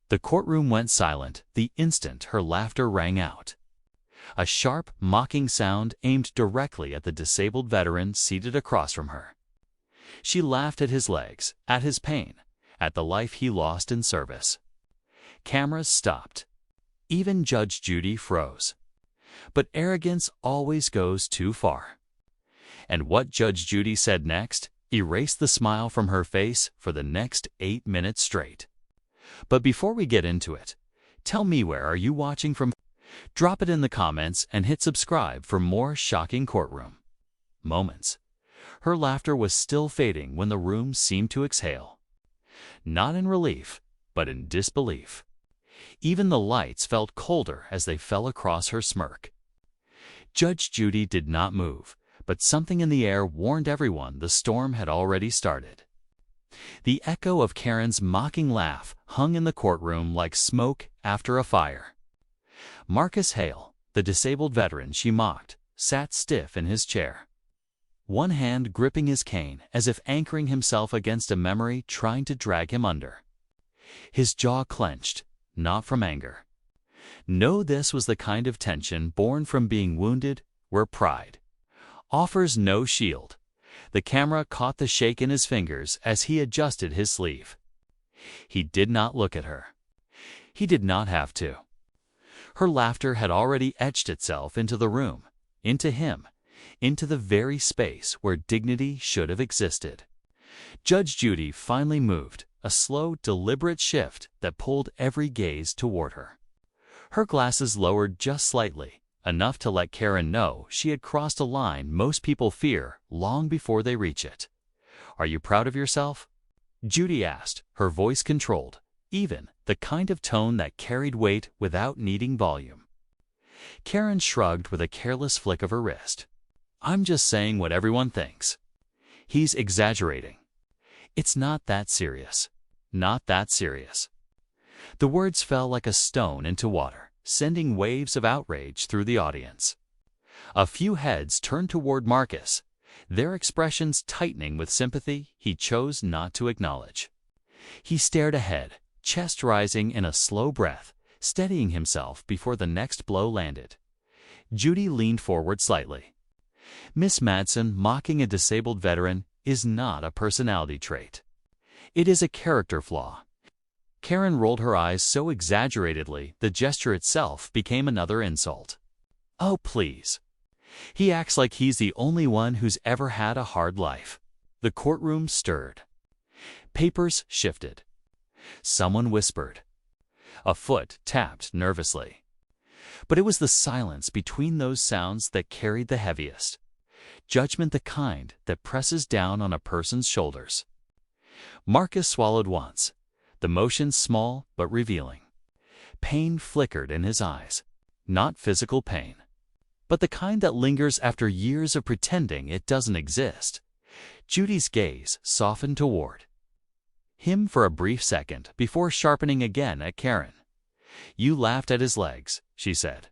The courtroom went silent the instant her laughter rang out. A sharp, mocking sound aimed directly at the disabled veteran seated across from her. She laughed at his legs, at his pain, at the life he lost in service. Cameras stopped. Even Judge Judy froze. But arrogance always goes too far. And what Judge Judy said next erased the smile from her face for the next 8 minutes straight. But before we get into it, tell me, where are you watching from? Drop it in the comments and hit subscribe for more shocking courtroom moments. Her laughter was still fading when the room seemed to exhale. Not in relief, but in disbelief. Even the lights felt colder as they fell across her smirk. Judge Judy did not move, but something in the air warned everyone the storm had already started. The echo of Karen's mocking laugh hung in the courtroom like smoke after a fire. Marcus Hale, the disabled veteran she mocked, sat stiff in his chair, one hand gripping his cane as if anchoring himself against a memory trying to drag him under. His jaw clenched, not from anger. No, this was the kind of tension born from being wounded, where pride offers no shield. The camera caught the shake in his fingers as he adjusted his sleeve. He did not look at her. He did not have to. Her laughter had already etched itself into the room, into him, into the very space where dignity should have existed. Judge Judy finally moved, a slow, deliberate shift that pulled every gaze toward her. Her glasses lowered just slightly, enough to let Karen know she had crossed a line most people fear long before they reach it. "Are you proud of yourself?" Judy asked, her voice controlled, even, the kind of tone that carried weight without needing volume. Karen shrugged with a careless flick of her wrist. "I'm just saying what everyone thinks. He's exaggerating. It's not that serious. Not that serious." The words fell like a stone into water, sending waves of outrage through the audience. A few heads turned toward Marcus, their expressions tightening with sympathy he chose not to acknowledge. He stared ahead, chest rising in a slow breath, steadying himself before the next blow landed. Judy leaned forward slightly. "Miss Madsen mocking a disabled veteran is not a personality trait. It is a character flaw." Karen rolled her eyes so exaggeratedly the gesture itself became another insult. "Oh, please. He acts like he's the only one who's ever had a hard life." The courtroom stirred. Papers shifted. Someone whispered. A foot tapped nervously. But it was the silence between those sounds that carried the heaviest. Judgment, the kind that presses down on a person's shoulders. Marcus swallowed once, the motion small but revealing. Pain flickered in his eyes. Not physical pain, but the kind that lingers after years of pretending it doesn't exist. Judy's gaze softened toward him for a brief second before sharpening again at Karen. "You laughed at his legs," she said.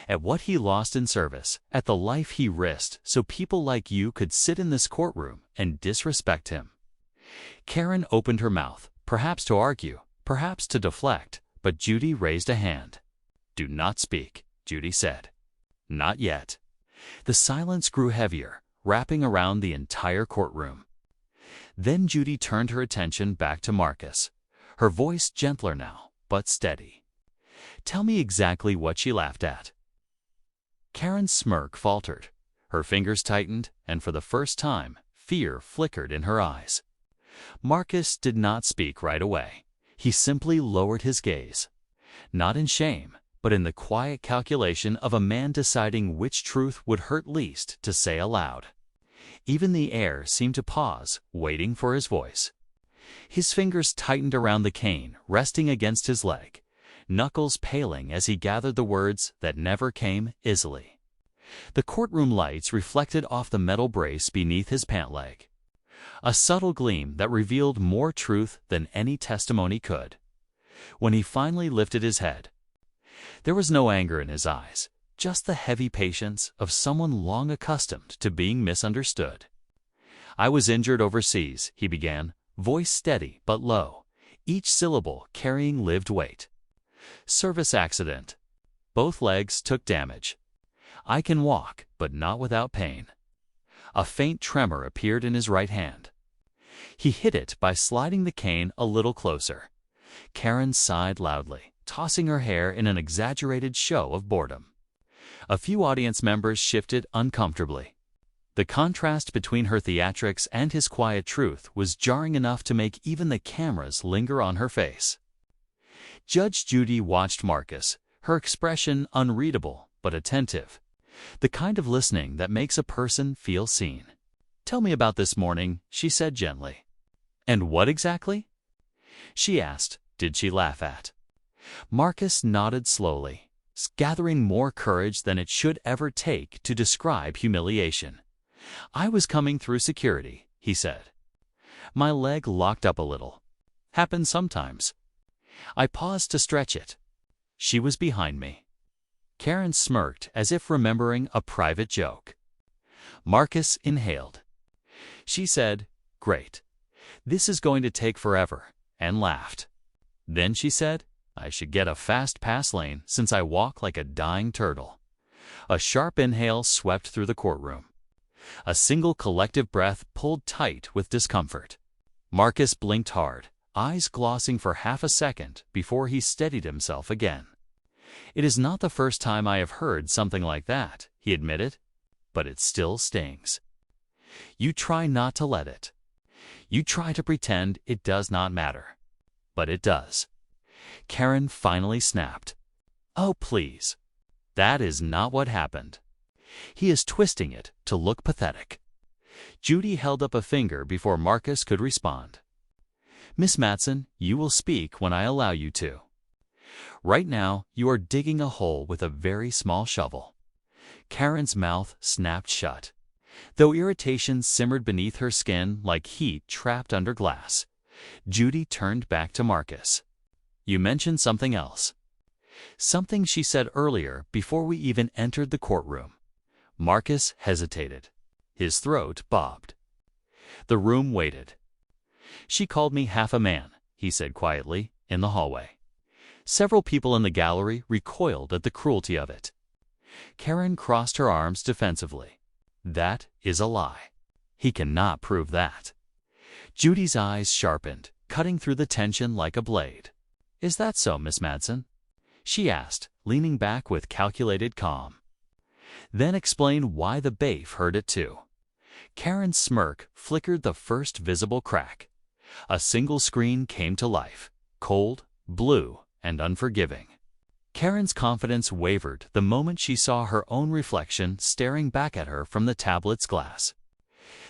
"At what he lost in service, at the life he risked so people like you could sit in this courtroom and disrespect him." Karen opened her mouth, perhaps to argue, perhaps to deflect, but Judy raised a hand. "Do not speak," Judy said. "Not yet." The silence grew heavier, wrapping around the entire courtroom. Then Judy turned her attention back to Marcus, her voice gentler now, but steady. "Tell me exactly what she laughed at." Karen's smirk faltered. Her fingers tightened, and for the first time, fear flickered in her eyes. Marcus did not speak right away. He simply lowered his gaze. Not in shame, but in the quiet calculation of a man deciding which truth would hurt least to say aloud. Even the air seemed to pause, waiting for his voice. His fingers tightened around the cane, resting against his leg, knuckles paling as he gathered the words that never came easily. The courtroom lights reflected off the metal brace beneath his pant leg, a subtle gleam that revealed more truth than any testimony could. When he finally lifted his head, there was no anger in his eyes, just the heavy patience of someone long accustomed to being misunderstood. "I was injured overseas," he began, voice steady but low, each syllable carrying lived weight. Service accident. Both legs took damage. I can walk, but not without pain. A faint tremor appeared in his right hand. He hid it by sliding the cane a little closer. Karen sighed loudly, tossing her hair in an exaggerated show of boredom. A few audience members shifted uncomfortably. The contrast between her theatrics and his quiet truth was jarring enough to make even the cameras linger on her face. Judge Judy watched Marcus, her expression unreadable but attentive, the kind of listening that makes a person feel seen. "Tell me about this morning," she said gently. "And what exactly?" she asked. Did she laugh at? Marcus nodded slowly, gathering more courage than it should ever take to describe humiliation. "I was coming through security," he said. My leg locked up a little. "Happens sometimes." I paused to stretch it. She was behind me. Karen smirked as if remembering a private joke. Marcus inhaled. She said, "Great. This is going to take forever," and laughed. Then she said, "I should get a fast pass lane since I walk like a dying turtle." A sharp inhale swept through the courtroom. A single collective breath pulled tight with discomfort. Marcus blinked hard, eyes glossing for half a second before he steadied himself again. "It is not the first time I have heard something like that," he admitted, "but it still stings. You try not to let it. You try to pretend it does not matter. But it does." Karen finally snapped. "Oh, please. That is not what happened." He is twisting it to look pathetic. Judy held up a finger before Marcus could respond. "Miss Matson, you will speak when I allow you to. Right now, you are digging a hole with a very small shovel." Karen's mouth snapped shut. Though irritation simmered beneath her skin like heat trapped under glass, Judy turned back to Marcus. "You mentioned something else." "Something she said earlier before we even entered the courtroom." Marcus hesitated. His throat bobbed. The room waited. "She called me half a man," he said quietly, in the hallway. Several people in the gallery recoiled at the cruelty of it. Karen crossed her arms defensively. "That is a lie. He cannot prove that." Judy's eyes sharpened, cutting through the tension like a blade. "Is that so, Miss Madsen?" she asked, leaning back with calculated calm. "Then explain why the bafe heard it too." Karen's smirk flickered the first visible crack. A single screen came to life, cold, blue, and unforgiving. Karen's confidence wavered the moment she saw her own reflection staring back at her from the tablet's glass.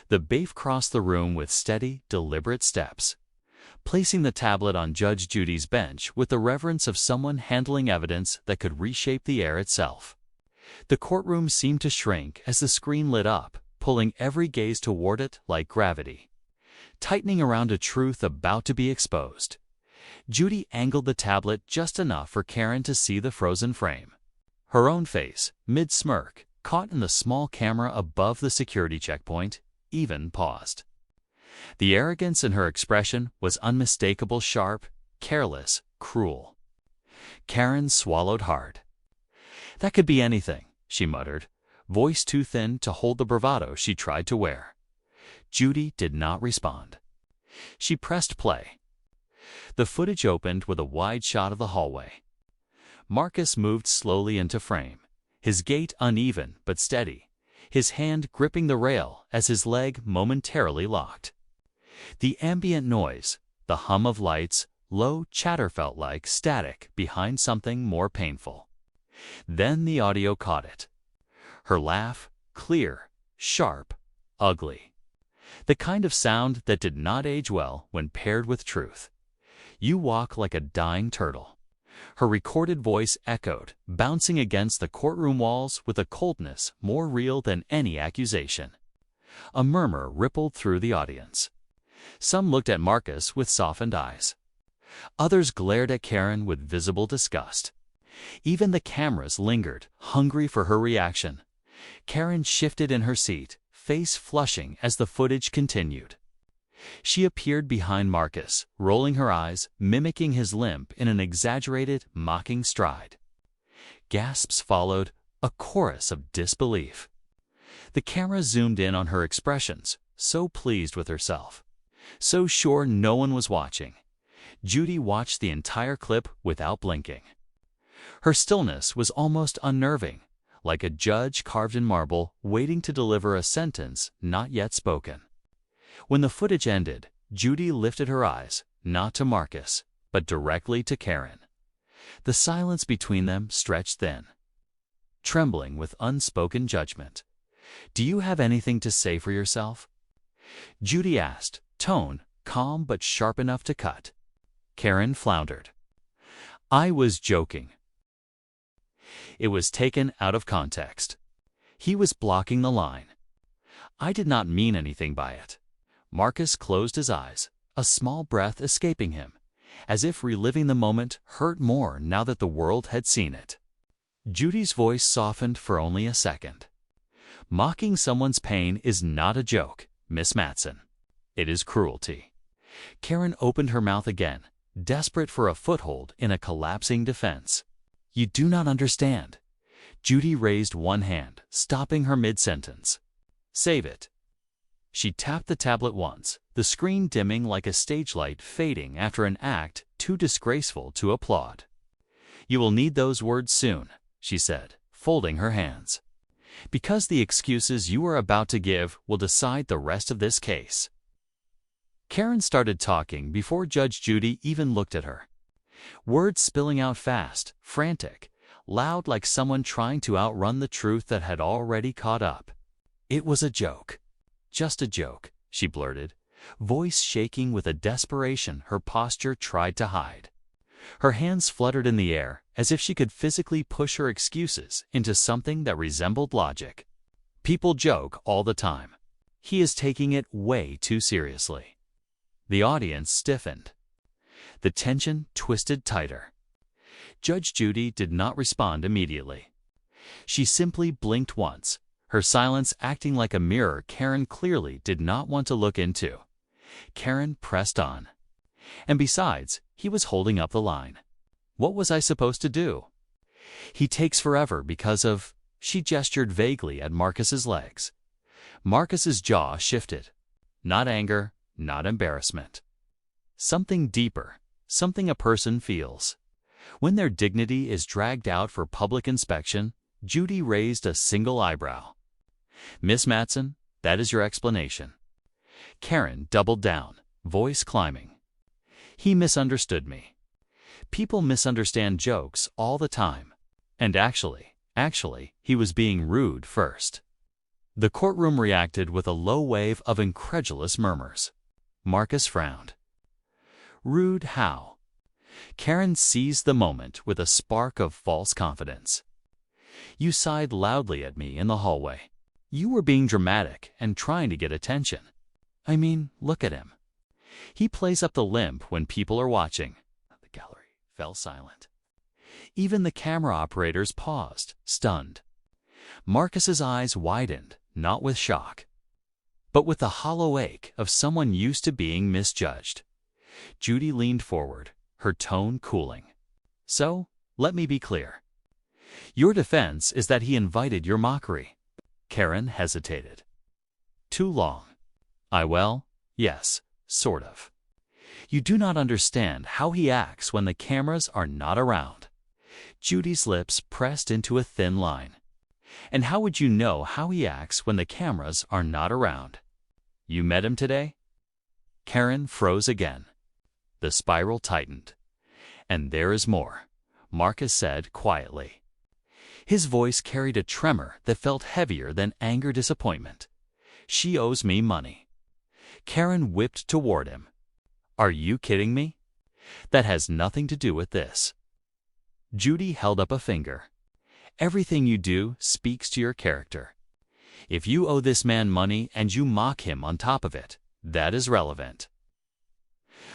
The bafe crossed the room with steady, deliberate steps, placing the tablet on Judge Judy's bench with the reverence of someone handling evidence that could reshape the air itself. The courtroom seemed to shrink as the screen lit up, pulling every gaze toward it like gravity, tightening around a truth about to be exposed. Judy angled the tablet just enough for Karen to see the frozen frame. Her own face, mid-smirk, caught in the small camera above the security checkpoint, even paused. The arrogance in her expression was unmistakable, sharp, careless, cruel. Karen swallowed hard. "That could be anything," she muttered, voice too thin to hold the bravado she tried to wear. Judy did not respond. She pressed play. The footage opened with a wide shot of the hallway. Marcus moved slowly into frame, his gait uneven but steady, his hand gripping the rail as his leg momentarily locked. The ambient noise, the hum of lights, low chatter felt like static behind something more painful. Then the audio caught it. Her laugh, clear, sharp, ugly. The kind of sound that did not age well when paired with truth. "You walk like a dying turtle." Her recorded voice echoed, bouncing against the courtroom walls with a coldness more real than any accusation. A murmur rippled through the audience. Some looked at Marcus with softened eyes. Others glared at Karen with visible disgust. Even the cameras lingered, hungry for her reaction. Karen shifted in her seat, face flushing as the footage continued. She appeared behind Marcus, rolling her eyes, mimicking his limp in an exaggerated, mocking stride. Gasps followed, a chorus of disbelief. The camera zoomed in on her expressions, so pleased with herself, so sure no one was watching. Judy watched the entire clip without blinking. Her stillness was almost unnerving, like a judge carved in marble waiting to deliver a sentence not yet spoken. When the footage ended, Judy lifted her eyes, not to Marcus, but directly to Karen. The silence between them stretched thin. Trembling with unspoken judgment, "Do you have anything to say for yourself?" Judy asked, tone calm but sharp enough to cut. Karen floundered. "I was joking." It was taken out of context. He was blocking the line. "I did not mean anything by it." Marcus closed his eyes, a small breath escaping him, as if reliving the moment hurt more now that the world had seen it. Judy's voice softened for only a second. "Mocking someone's pain is not a joke, Miss Matson. It is cruelty." Karen opened her mouth again, desperate for a foothold in a collapsing defense. "You do not understand." Judy raised one hand, stopping her mid-sentence. "Save it." She tapped the tablet once, the screen dimming like a stage light fading after an act too disgraceful to applaud. "You will need those words soon," she said, folding her hands, "because the excuses you are about to give will decide the rest of this case." Karen started talking before Judge Judy even looked at her. Words spilling out fast, frantic, loud like someone trying to outrun the truth that had already caught up. "It was a joke. Just a joke," she blurted, voice shaking with a desperation her posture tried to hide. Her hands fluttered in the air as if she could physically push her excuses into something that resembled logic. "People joke all the time. He is taking it way too seriously." The audience stiffened. The tension twisted tighter. Judge Judy did not respond immediately. She simply blinked once, her silence acting like a mirror Karen clearly did not want to look into. Karen pressed on. "And besides, he was holding up the line. What was I supposed to do? He takes forever because of—" She gestured vaguely at Marcus's legs. Marcus's jaw shifted. Not anger, not embarrassment. Something deeper, something a person feels. When their dignity is dragged out for public inspection, Judy raised a single eyebrow. "Miss Matson, that is your explanation." Karen doubled down, voice climbing. "He misunderstood me. People misunderstand jokes all the time. And actually, he was being rude first." The courtroom reacted with a low wave of incredulous murmurs. Marcus frowned. "Rude how?" Karen seized the moment with a spark of false confidence. "You sighed loudly at me in the hallway. You were being dramatic and trying to get attention. I mean, look at him. He plays up the limp when people are watching." The gallery fell silent. Even the camera operators paused, stunned. Marcus's eyes widened, not with shock, but with the hollow ache of someone used to being misjudged. Judy leaned forward, her tone cooling. "So, let me be clear. Your defense is that he invited your mockery." Karen hesitated. "Too long. Yes, sort of. You do not understand how he acts when the cameras are not around." Judy's lips pressed into a thin line. "And how would you know how he acts when the cameras are not around? You met him today?" Karen froze again. The spiral tightened. "And there is more," Marcus said quietly. His voice carried a tremor that felt heavier than anger disappointment. "She owes me money." Karen whipped toward him. "Are you kidding me? That has nothing to do with this." Judy held up a finger. "Everything you do speaks to your character. If you owe this man money and you mock him on top of it, that is relevant."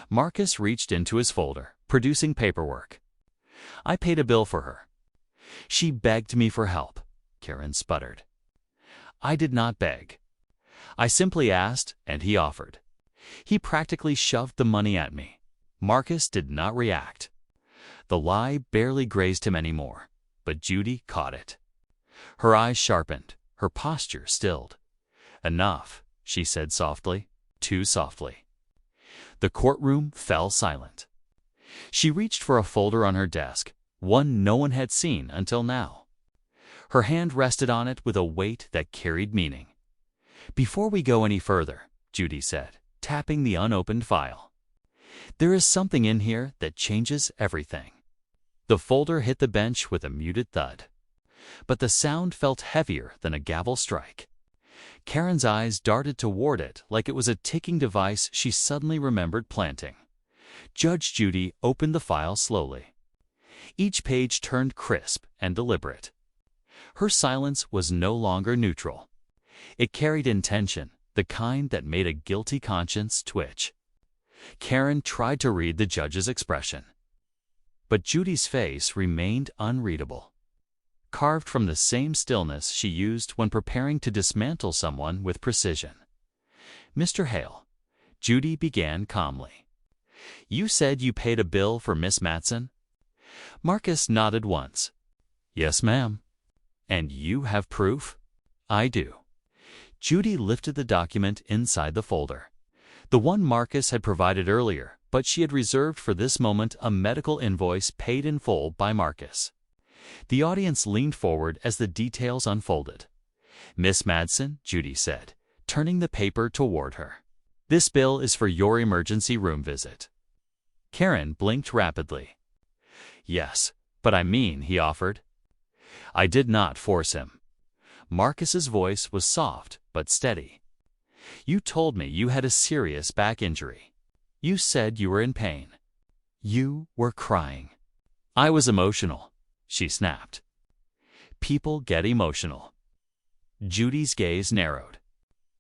Marcus reached into his folder, producing paperwork. "I paid a bill for her." "She begged me for help," Karen sputtered. "I did not beg. I simply asked, and he offered. He practically shoved the money at me. Marcus did not react. The lie barely grazed him anymore, but Judy caught it. Her eyes sharpened, her posture stilled. "Enough," she said softly, too softly. The courtroom fell silent. She reached for a folder on her desk, one no one had seen until now. Her hand rested on it with a weight that carried meaning. "Before we go any further," Judy said, tapping the unopened file, "there is something in here that changes everything." The folder hit the bench with a muted thud, but the sound felt heavier than a gavel strike. Karen's eyes darted toward it like it was a ticking device she suddenly remembered planting. Judge Judy opened the file slowly. Each page turned crisp and deliberate. Her silence was no longer neutral. It carried intention, the kind that made a guilty conscience twitch. Karen tried to read the judge's expression, but Judy's face remained unreadable, carved from the same stillness she used when preparing to dismantle someone with precision. "Mr. Hale," Judy began calmly, "you said you paid a bill for Miss Matson?" Marcus nodded once. "Yes, ma'am." "And you have proof?" "I do." Judy lifted the document inside the folder, the one Marcus had provided earlier, but she had reserved for this moment a medical invoice paid in full by Marcus. The audience leaned forward as the details unfolded. "Miss Madsen," Judy said, turning the paper toward her, "this bill is for your emergency room visit." Karen blinked rapidly. "Yes, but I mean," he offered. "I did not force him." Marcus's voice was soft but steady. "You told me you had a serious back injury. You said you were in pain. You were crying." "I was emotional," she snapped. "People get emotional." Judy's gaze narrowed.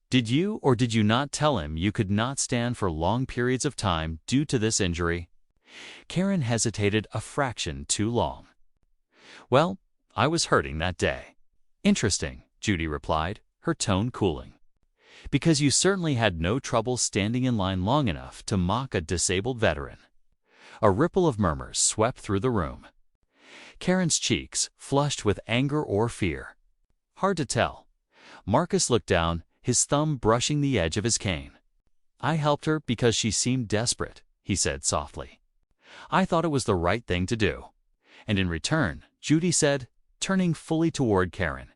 "Did you or did you not tell him you could not stand for long periods of time due to this injury?" Karen hesitated a fraction too long. "Well, I was hurting that day." "Interesting," Judy replied, her tone cooling. "Because you certainly had no trouble standing in line long enough to mock a disabled veteran." A ripple of murmurs swept through the room. Karen's cheeks flushed with anger or fear. Hard to tell. Marcus looked down, his thumb brushing the edge of his cane. "I helped her because she seemed desperate," he said softly. "I thought it was the right thing to do." "And in return," Judy said, turning fully toward Karen,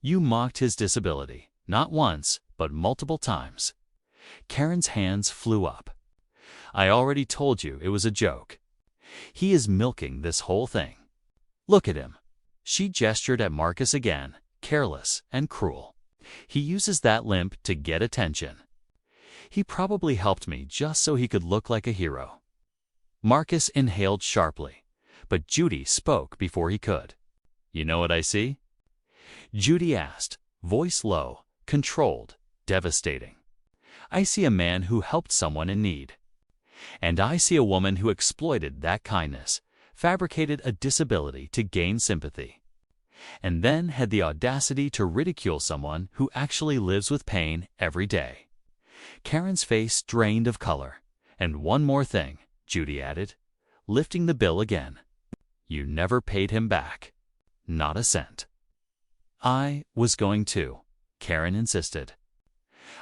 "you mocked his disability, not once, but multiple times." Karen's hands flew up. "I already told you it was a joke. He is milking this whole thing. Look at him." She gestured at Marcus again, careless and cruel. "He uses that limp to get attention. He probably helped me just so he could look like a hero." Marcus inhaled sharply, but Judy spoke before he could. "You know what I see?" Judy asked, voice low, controlled, devastating. "I see a man who helped someone in need. And I see a woman who exploited that kindness, fabricated a disability to gain sympathy, and then had the audacity to ridicule someone who actually lives with pain every day." Karen's face drained of color. "And one more thing," Judy added, lifting the bill again. "You never paid him back. Not a cent." "I was going to," Karen insisted.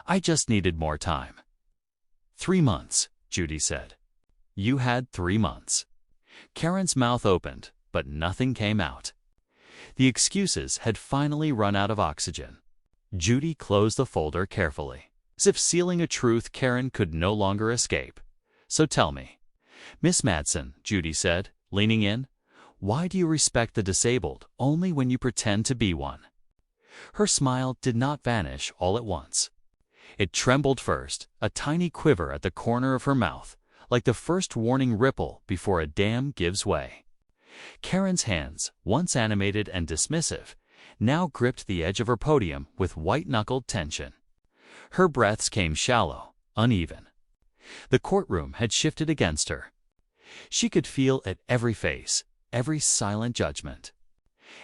"I just needed more time." 3 months, Judy said. "You had 3 months." Karen's mouth opened, but nothing came out. The excuses had finally run out of oxygen. Judy closed the folder carefully, as if sealing a truth Karen could no longer escape. "So tell me, Miss Madsen," Judy said, leaning in, "why do you respect the disabled only when you pretend to be one?" Her smile did not vanish all at once. It trembled first, a tiny quiver at the corner of her mouth, like the first warning ripple before a dam gives way. Karen's hands, once animated and dismissive, now gripped the edge of her podium with white-knuckled tension. Her breaths came shallow, uneven. The courtroom had shifted against her. She could feel at every face, every silent judgment,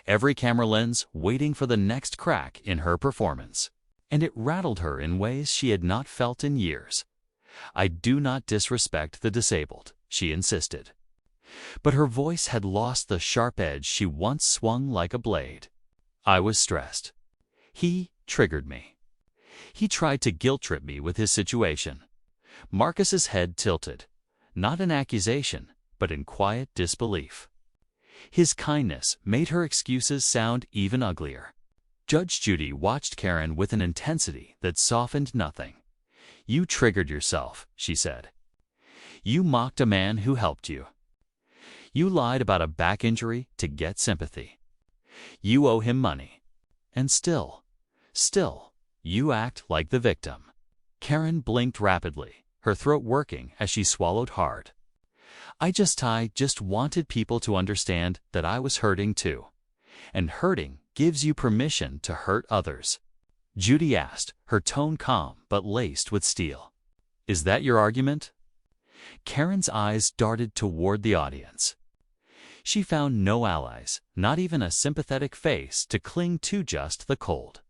every camera lens waiting for the next crack in her performance. And it rattled her in ways she had not felt in years. I do not disrespect the disabled, she insisted. But her voice had lost the sharp edge she once swung like a blade. I was stressed. He triggered me. He tried to guilt-trip me with his situation. Marcus's head tilted, not in accusation, but in quiet disbelief. His kindness made her excuses sound even uglier. Judge Judy watched Karen with an intensity that softened nothing. You triggered yourself, she said. You mocked a man who helped you. You lied about a back injury to get sympathy. You owe him money. And still, you act like the victim. Karen blinked rapidly, her throat working as she swallowed hard. I just wanted people to understand that I was hurting too. And hurting gives you permission to hurt others. Judy asked, her tone calm but laced with steel. Is that your argument? Karen's eyes darted toward the audience. She found no allies, not even a sympathetic face to cling to, just the cold,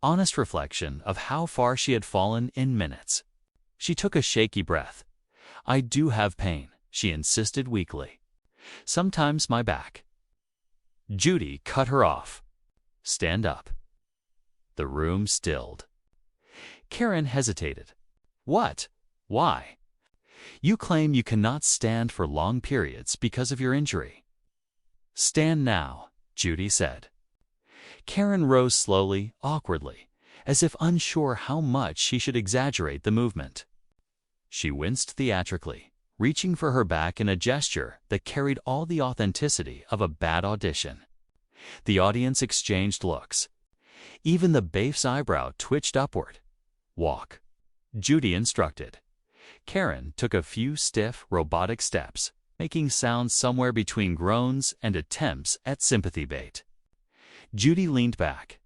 honest reflection of how far she had fallen in minutes. She took a shaky breath. I do have pain, she insisted weakly. Sometimes my back. Judy cut her off. Stand up. The room stilled. Karen hesitated. What? Why? You claim you cannot stand for long periods because of your injury. Stand now, Judy said. Karen rose slowly, awkwardly, as if unsure how much she should exaggerate the movement. She winced theatrically, reaching for her back in a gesture that carried all the authenticity of a bad audition. The audience exchanged looks. Even the baif's eyebrow twitched upward. Walk, Judy instructed. Karen took a few stiff, robotic steps, making sounds somewhere between groans and attempts at sympathy bait. Judy leaned back.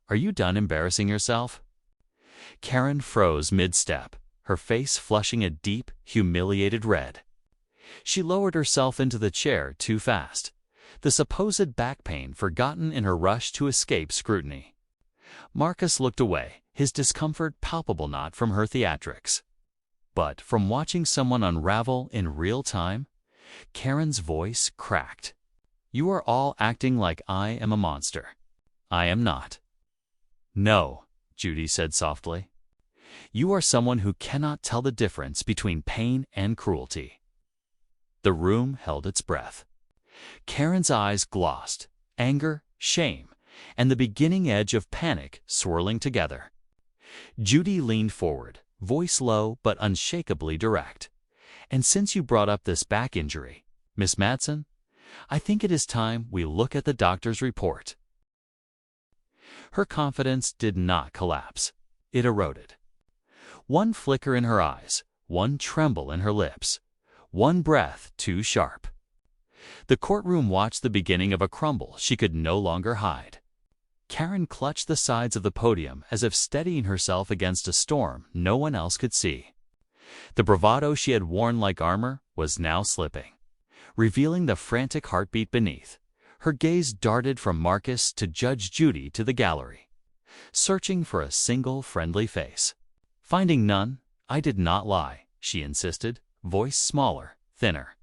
Are you done embarrassing yourself? Karen froze mid-step, her face flushing a deep, humiliated red. She lowered herself into the chair too fast, the supposed back pain forgotten in her rush to escape scrutiny. Marcus looked away, his discomfort palpable not from her theatrics, but from watching someone unravel in real time. Karen's voice cracked. You are all acting like I am a monster. I am not. No, Judy said softly. You are someone who cannot tell the difference between pain and cruelty. The room held its breath. Karen's eyes glossed, anger, shame, and the beginning edge of panic swirling together. Judy leaned forward, voice low but unshakably direct. And since you brought up this back injury, Miss Madsen, I think it is time we look at the doctor's report. Her confidence did not collapse. It eroded. One flicker in her eyes, one tremble in her lips, one breath too sharp. The courtroom watched the beginning of a crumble she could no longer hide. Karen clutched the sides of the podium as if steadying herself against a storm no one else could see. The bravado she had worn like armor was now slipping, revealing the frantic heartbeat beneath. Her gaze darted from Marcus to Judge Judy to the gallery, searching for a single friendly face. Finding none, I did not lie, she insisted, voice smaller, thinner.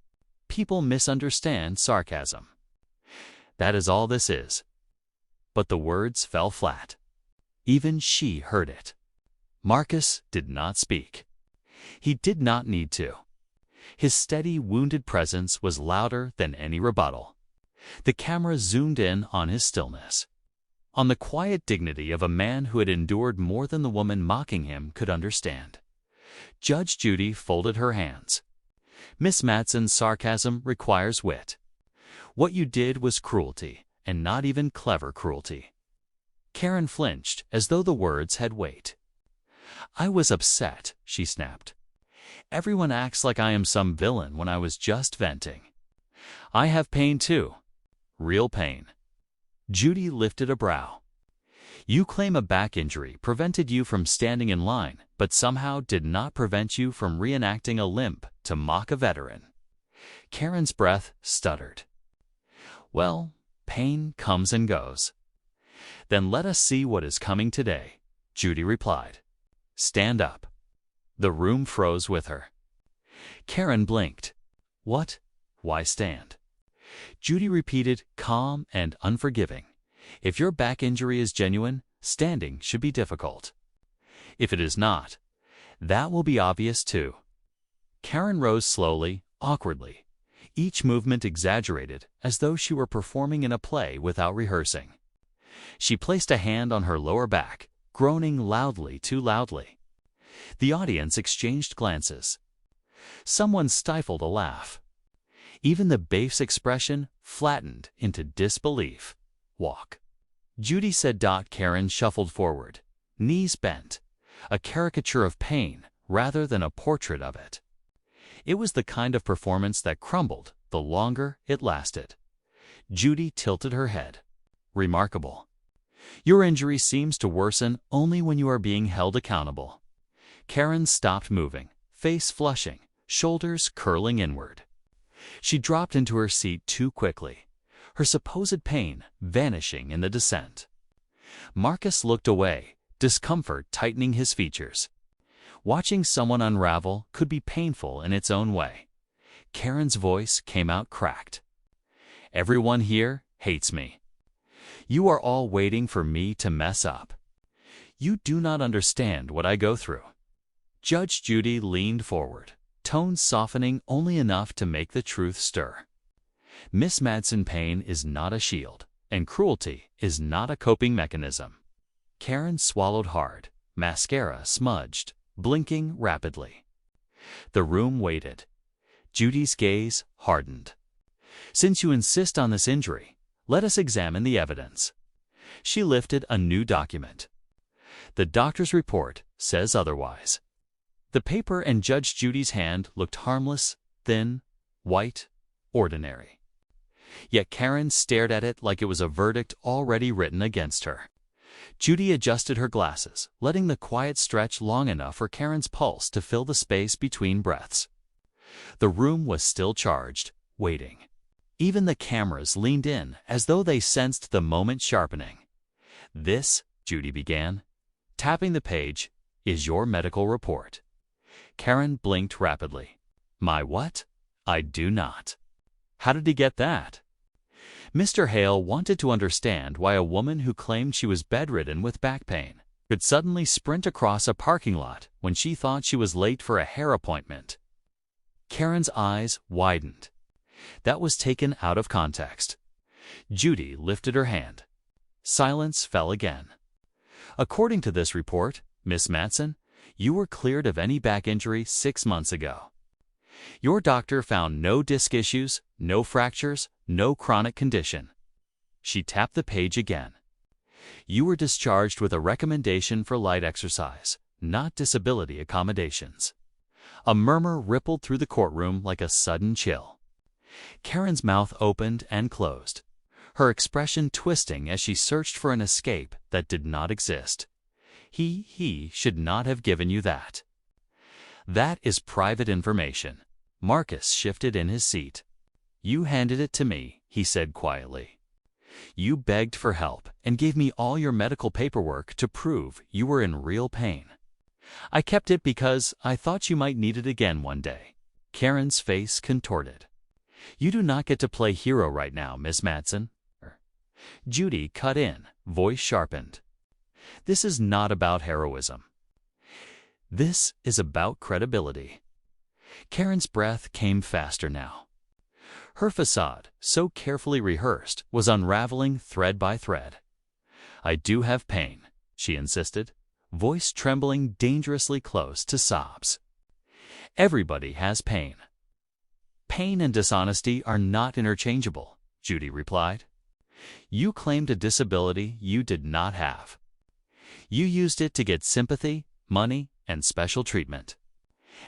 People misunderstand sarcasm. That is all this is. But the words fell flat. Even she heard it. Marcus did not speak. He did not need to. His steady, wounded presence was louder than any rebuttal. The camera zoomed in on his stillness, on the quiet dignity of a man who had endured more than the woman mocking him could understand. Judge Judy folded her hands. Miss Madsen's sarcasm requires wit. What you did was cruelty, and not even clever cruelty. Karen flinched as though the words had weight. I was upset, she snapped. Everyone acts like I am some villain when I was just venting. I have pain too. Real pain. Judy lifted a brow. You claim a back injury prevented you from standing in line, but somehow did not prevent you from reenacting a limp to mock a veteran. Karen's breath stuttered. Well, pain comes and goes. Then let us see what is coming today, Judy replied. Stand up. The room froze with her. Karen blinked. What? Why stand? Judy repeated, calm and unforgiving. If your back injury is genuine, standing should be difficult. If it is not, that will be obvious too. Karen rose slowly, awkwardly, each movement exaggerated, as though she were performing in a play without rehearsing. She placed a hand on her lower back, groaning loudly, too loudly. The audience exchanged glances. Someone stifled a laugh. Even the babe's expression flattened into disbelief. Walk. Judy said. Karen shuffled forward, knees bent, a caricature of pain rather than a portrait of it. It was the kind of performance that crumbled the longer it lasted. Judy tilted her head. Remarkable. Your injury seems to worsen only when you are being held accountable. Karen stopped moving, face flushing, shoulders curling inward. She dropped into her seat too quickly, her supposed pain vanishing in the descent. Marcus looked away, discomfort tightening his features. Watching someone unravel could be painful in its own way. Karen's voice came out cracked. Everyone here hates me. You are all waiting for me to mess up. You do not understand what I go through. Judge Judy leaned forward, tones softening only enough to make the truth stir. Miss Madsen, pain is not a shield, and cruelty is not a coping mechanism. Karen swallowed hard, mascara smudged, blinking rapidly. The room waited. Judy's gaze hardened. Since you insist on this injury, let us examine the evidence. She lifted a new document. The doctor's report says otherwise. The paper in Judge Judy's hand looked harmless, thin, white, ordinary. Yet Karen stared at it like it was a verdict already written against her. Judy adjusted her glasses, letting the quiet stretch long enough for Karen's pulse to fill the space between breaths. The room was still charged, waiting. Even the cameras leaned in as though they sensed the moment sharpening. This, Judy began, tapping the page, is your medical report. Karen blinked rapidly. My what? I do not. How did he get that? Mr. Hale wanted to understand why a woman who claimed she was bedridden with back pain could suddenly sprint across a parking lot when she thought she was late for a hair appointment. Karen's eyes widened. That was taken out of context. Judy lifted her hand. Silence fell again. According to this report, Miss Madsen, you were cleared of any back injury 6 months ago. Your doctor found no disc issues, no fractures, no chronic condition. She tapped the page again. You were discharged with a recommendation for light exercise, not disability accommodations. A murmur rippled through the courtroom like a sudden chill. Karen's mouth opened and closed, her expression twisting as she searched for an escape that did not exist. He should not have given you that. That is private information. Marcus shifted in his seat. You handed it to me, he said quietly. You begged for help and gave me all your medical paperwork to prove you were in real pain. I kept it because I thought you might need it again one day. Karen's face contorted. You do not get to play hero right now, Miss Madsen. Judy cut in, voice sharpened. This is not about heroism. This is about credibility. Karen's breath came faster now. Her facade, so carefully rehearsed, was unraveling thread by thread. I do have pain, she insisted, voice trembling dangerously close to sobs. Everybody has pain. Pain and dishonesty are not interchangeable, Judy replied. You claimed a disability you did not have. You used it to get sympathy, money, and special treatment.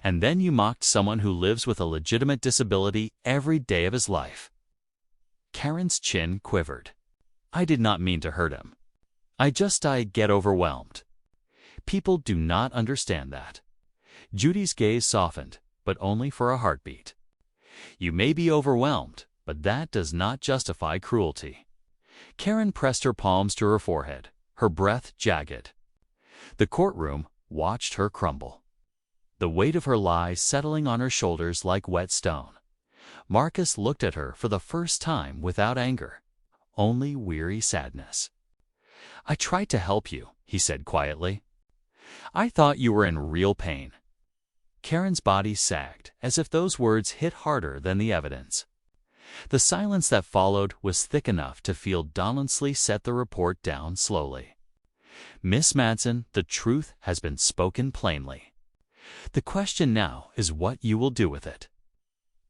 And then you mocked someone who lives with a legitimate disability every day of his life. Karen's chin quivered. I did not mean to hurt him. I get overwhelmed. People do not understand that. Judy's gaze softened, but only for a heartbeat. You may be overwhelmed, but that does not justify cruelty. Karen pressed her palms to her forehead, her breath jagged. The courtroom watched her crumble. the weight of her lie settling on her shoulders like wet stone. Marcus looked at her for the first time without anger, only weary sadness. "I tried to help you," he said quietly. "I thought you were in real pain." Karen's body sagged, as if those words hit harder than the evidence. The silence that followed was thick enough to feel Donaldsley set the report down slowly. "Miss Madsen, the truth has been spoken plainly. The question now is what you will do with it."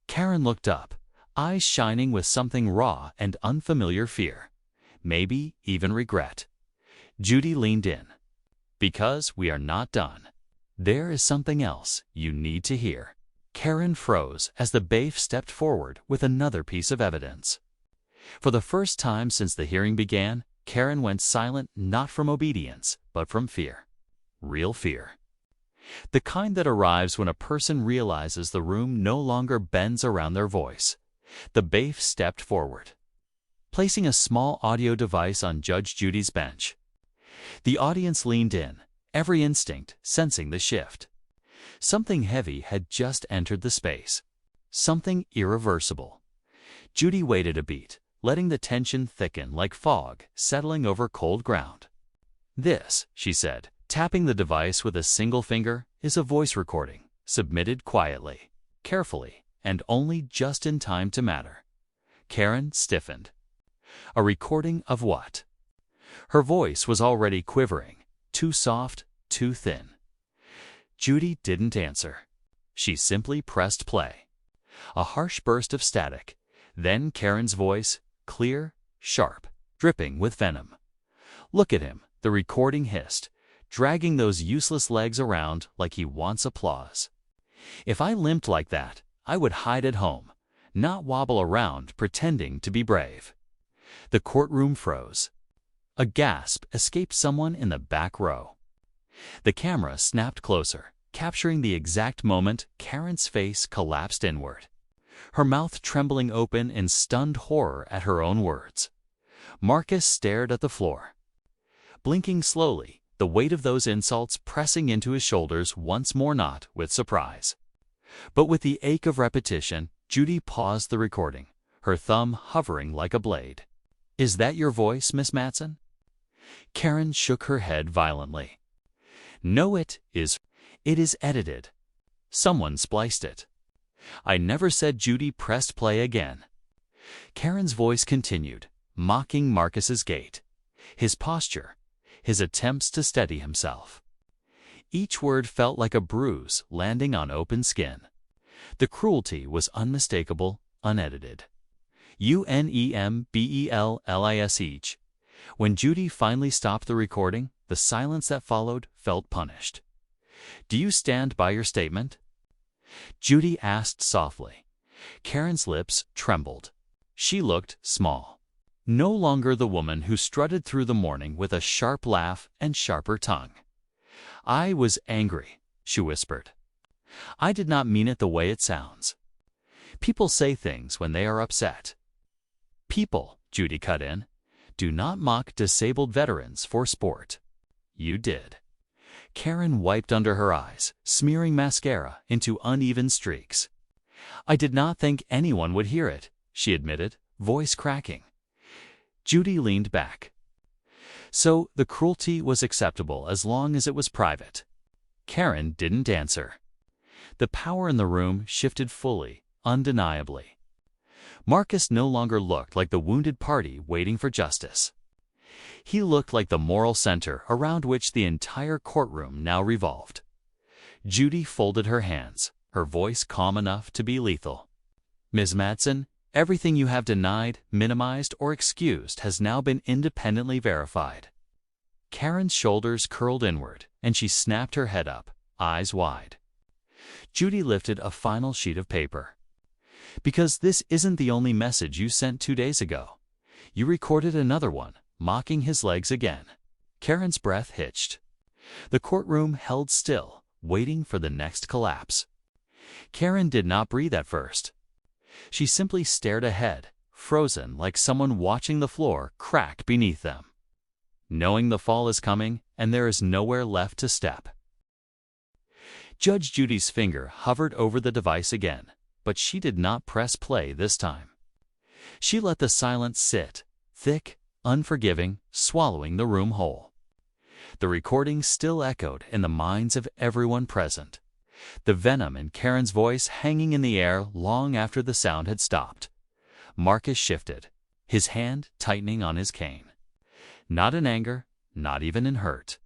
Karen looked up, eyes shining with something raw and unfamiliar fear, maybe even regret. Judy leaned in. "Because we are not done. There is something else you need to hear." Karen froze as the bailiff stepped forward with another piece of evidence. For the first time since the hearing began, Karen went silent not from obedience, but from fear. Real fear. The kind that arrives when a person realizes the room no longer bends around their voice. The bailiff stepped forward, placing a small audio device on Judge Judy's bench. The audience leaned in, every instinct sensing the shift. Something heavy had just entered the space. Something irreversible. Judy waited a beat, letting the tension thicken like fog settling over cold ground. "This," she said, tapping the device with a single finger, "is a voice recording, submitted quietly, carefully, and only just in time to matter." Karen stiffened. A recording of what? Her voice was already quivering, too soft, too thin. Judy didn't answer. She simply pressed play. A harsh burst of static, then Karen's voice, clear, sharp, dripping with venom. "Look at him," the recording hissed, dragging those useless legs around like he wants applause. "If I limped like that, I would hide at home, not wobble around pretending to be brave." The courtroom froze. A gasp escaped someone in the back row. The camera snapped closer, capturing the exact moment Karen's face collapsed inward, her mouth trembling open in stunned horror at her own words. Marcus stared at the floor, blinking slowly, the weight of those insults pressing into his shoulders once more, not with surprise, but with the ache of repetition. Judy paused the recording, her thumb hovering like a blade. "Is that your voice, Miss Madsen?" Karen shook her head violently. "No, it is. It is edited. Someone spliced it." "I never said." Judy pressed play again. Karen's voice continued, mocking Marcus's gait, his posture, his attempts to steady himself. Each word felt like a bruise landing on open skin. The cruelty was unmistakable, unedited. UNEMBELLISH. When Judy finally stopped the recording, the silence that followed felt punished. "Do you stand by your statement?" Judy asked softly. Karen's lips trembled. She looked small. No longer the woman who strutted through the morning with a sharp laugh and sharper tongue. "I was angry," she whispered. "I did not mean it the way it sounds. People say things when they are upset." "People," Judy cut in, "do not mock disabled veterans for sport. You did." Karen wiped under her eyes, smearing mascara into uneven streaks. "I did not think anyone would hear it," she admitted, voice cracking. Judy leaned back. "So the cruelty was acceptable as long as it was private?" Karen didn't answer. The power in the room shifted fully, undeniably. Marcus no longer looked like the wounded party waiting for justice. He looked like the moral center around which the entire courtroom now revolved. Judy folded her hands, her voice calm enough to be lethal. "Ms. Madsen, everything you have denied, minimized, or excused has now been independently verified." Karen's shoulders curled inward, and she snapped her head up, eyes wide. Judy lifted a final sheet of paper. "Because this isn't the only message you sent 2 days ago. You recorded another one, mocking his legs again." Karen's breath hitched. The courtroom held still, waiting for the next collapse. Karen did not breathe at first. She simply stared ahead, frozen like someone watching the floor crack beneath them, knowing the fall is coming and there is nowhere left to step. Judge Judy's finger hovered over the device again, but she did not press play this time. She let the silence sit, thick, unforgiving, swallowing the room whole. The recording still echoed in the minds of everyone present, the venom in Karen's voice hanging in the air long after the sound had stopped. Marcus shifted, his hand tightening on his cane. Not in anger, not even in hurt.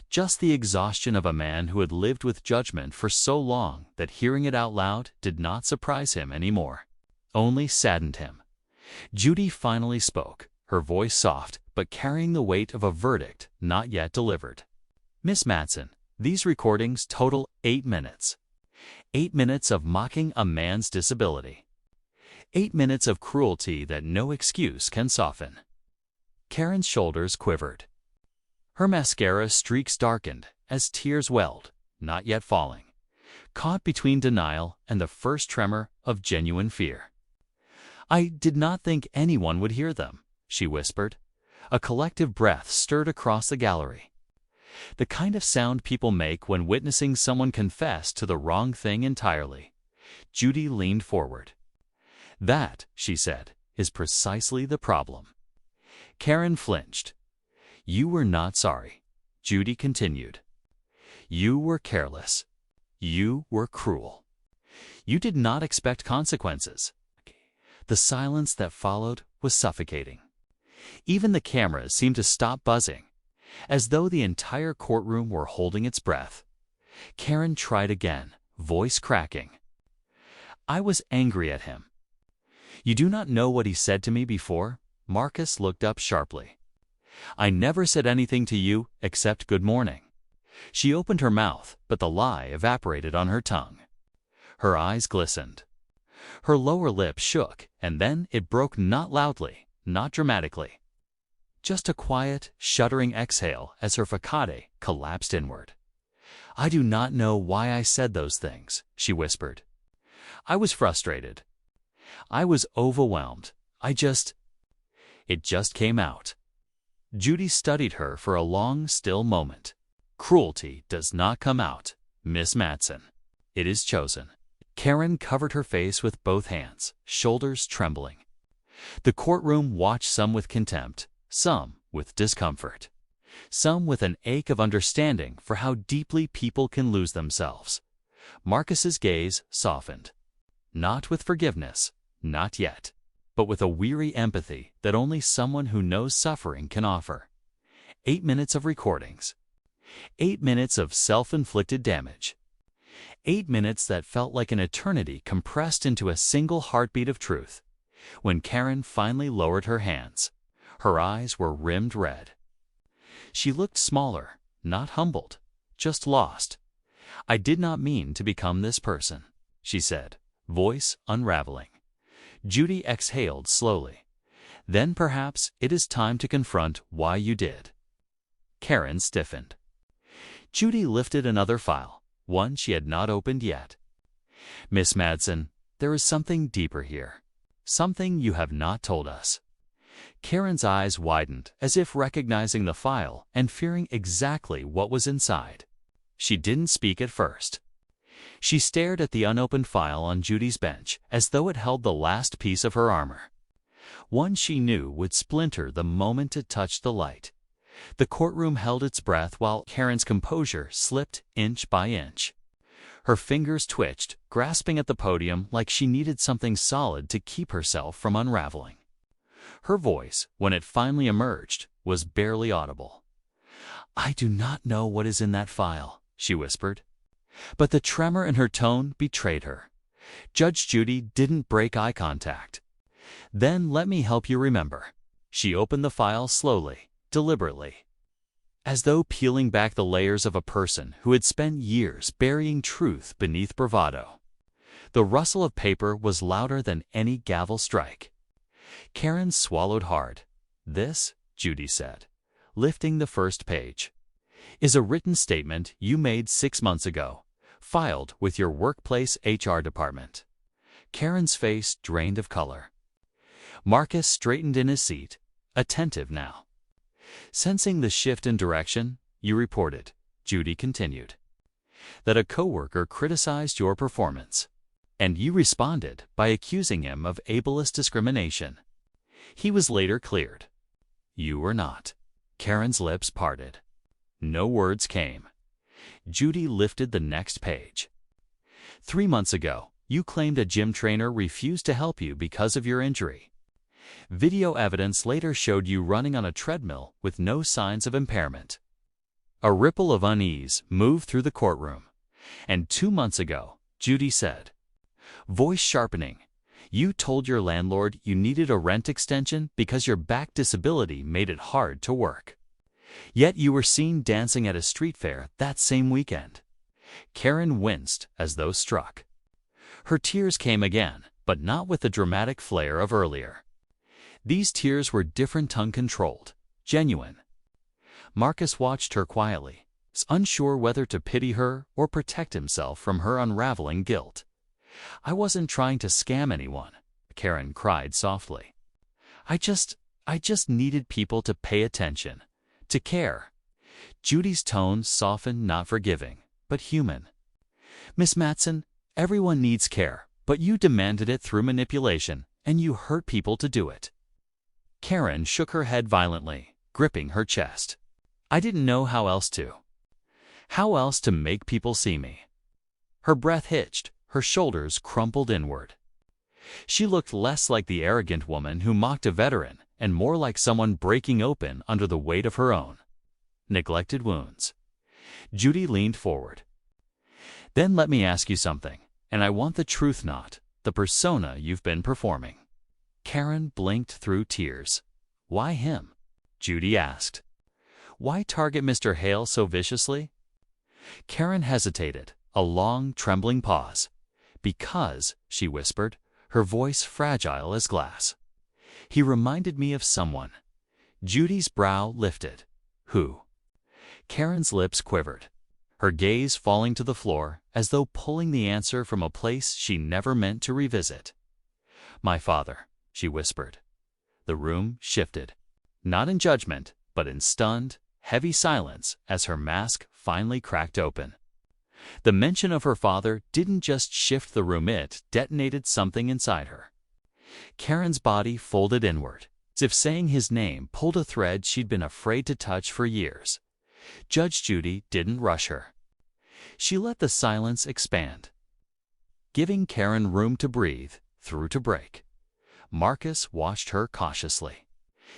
Just the exhaustion of a man who had lived with judgment for so long that hearing it out loud did not surprise him anymore, only saddened him. Judy finally spoke, her voice soft but carrying the weight of a verdict not yet delivered. "Miss Madsen, these recordings total 8 minutes. 8 minutes of mocking a man's disability. 8 minutes of cruelty that no excuse can soften." Karen's shoulders quivered. Her mascara streaks darkened as tears welled, not yet falling, caught between denial and the first tremor of genuine fear. "I did not think anyone would hear them," she whispered. A collective breath stirred across the gallery. The kind of sound people make when witnessing someone confess to the wrong thing entirely. Judy leaned forward. "That," she said, "is precisely the problem." Karen flinched. "You were not sorry," Judy continued. "You were careless. You were cruel. You did not expect consequences." The silence that followed was suffocating. Even the cameras seemed to stop buzzing, as though the entire courtroom were holding its breath. Karen tried again, voice cracking. "I was angry at him." "You do not know what he said to me before?" Marcus looked up sharply. "I never said anything to you except good morning." She opened her mouth, but the lie evaporated on her tongue. Her eyes glistened. Her lower lip shook, and then it broke not loudly, not dramatically. Just a quiet, shuddering exhale as her facade collapsed inward. "I do not know why I said those things," she whispered. "I was frustrated. I was overwhelmed. It just came out." Judy studied her for a long, still moment. "Cruelty does not come out, Miss Madsen. It is chosen." Karen covered her face with both hands, shoulders trembling. The courtroom watched, some with contempt, some with discomfort, some with an ache of understanding for how deeply people can lose themselves. Marcus's gaze softened. Not with forgiveness, not yet, but with a weary empathy that only someone who knows suffering can offer. 8 minutes of recordings. 8 minutes of self-inflicted damage. 8 minutes that felt like an eternity compressed into a single heartbeat of truth. When Karen finally lowered her hands, her eyes were rimmed red. She looked smaller, not humbled, just lost. "I did not mean to become this person," she said, voice unraveling. Judy exhaled slowly. "Then perhaps it is time to confront why you did." Karen stiffened. Judy lifted another file, one she had not opened yet. "Miss Madsen, there is something deeper here. Something you have not told us." Karen's eyes widened as if recognizing the file and fearing exactly what was inside. She didn't speak at first. She stared at the unopened file on Judy's bench as though it held the last piece of her armor. One she knew would splinter the moment it touched the light. The courtroom held its breath while Karen's composure slipped inch by inch. Her fingers twitched, grasping at the podium like she needed something solid to keep herself from unraveling. Her voice, when it finally emerged, was barely audible. "I do not know what is in that file," she whispered. But the tremor in her tone betrayed her. Judge Judy didn't break eye contact. "Then let me help you remember." She opened the file slowly, deliberately, as though peeling back the layers of a person who had spent years burying truth beneath bravado. The rustle of paper was louder than any gavel strike. Karen swallowed hard. "This," Judy said, lifting the first page, "is a written statement you made 6 months ago, filed with your workplace HR department." Karen's face drained of color. Marcus straightened in his seat, attentive now. "Sensing the shift in direction, you reported," Judy continued. that a coworker criticized your performance, and you responded by accusing him of ableist discrimination. He was later cleared. You were not. Karen's lips parted. No words came. Judy lifted the next page. 3 months ago, you claimed a gym trainer refused to help you because of your injury. Video evidence later showed you running on a treadmill with no signs of impairment. A ripple of unease moved through the courtroom. And 2 months ago, Judy said, voice sharpening, you told your landlord you needed a rent extension because your back disability made it hard to work. Yet you were seen dancing at a street fair that same weekend. Karen winced as though struck. Her tears came again, but not with the dramatic flair of earlier. These tears were different, tongue-controlled, genuine. Marcus watched her quietly, unsure whether to pity her or protect himself from her unraveling guilt. I wasn't trying to scam anyone, Karen cried softly. I just needed people to pay attention, to care. Judy's tone softened, not forgiving, but human. Miss Matson, everyone needs care, but you demanded it through manipulation, and you hurt people to do it. Karen shook her head violently, gripping her chest. I didn't know how else to. How else to make people see me? Her breath hitched, her shoulders crumpled inward. She looked less like the arrogant woman who mocked a veteran and more like someone breaking open under the weight of her own neglected wounds. Judy leaned forward. Then let me ask you something, and I want the truth, not the persona you've been performing. Karen blinked through tears. Why him? Judy asked. Why target Mr. Hale so viciously? Karen hesitated, a long, trembling pause. Because, she whispered, her voice fragile as glass. He reminded me of someone. Judy's brow lifted. Who? Karen's lips quivered, her gaze falling to the floor as though pulling the answer from a place she never meant to revisit. My father, she whispered. The room shifted, not in judgment, but in stunned, heavy silence as her mask finally cracked open. The mention of her father didn't just shift the room, it detonated something inside her. Karen's body folded inward, as if saying his name pulled a thread she'd been afraid to touch for years. Judge Judy didn't rush her. She let the silence expand, giving Karen room to breathe, through to break. Marcus watched her cautiously,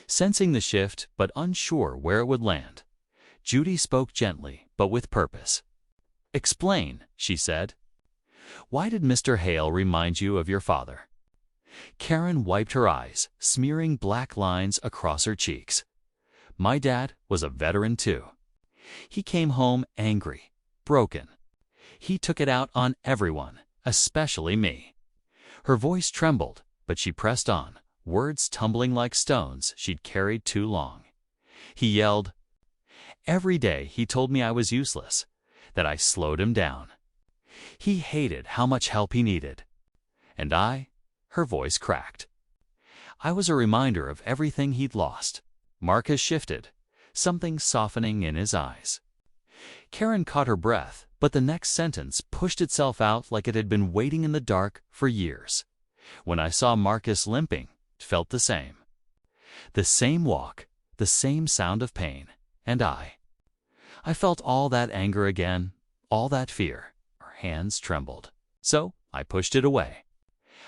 sensing the shift but unsure where it would land. Judy spoke gently, but with purpose. Explain, she said. Why did Mr. Hale remind you of your father? Karen wiped her eyes, smearing black lines across her cheeks. My dad was a veteran too. He came home angry, broken. He took it out on everyone, especially me. Her voice trembled, but she pressed on, words tumbling like stones she'd carried too long. He yelled. Every day he told me I was useless, that I slowed him down. He hated how much help he needed. And her voice cracked. I was a reminder of everything he'd lost. Marcus shifted, something softening in his eyes. Karen caught her breath, but the next sentence pushed itself out like it had been waiting in the dark for years. When I saw Marcus limping, it felt the same. The same walk, the same sound of pain, and I felt all that anger again, all that fear. Her hands trembled. So I pushed it away.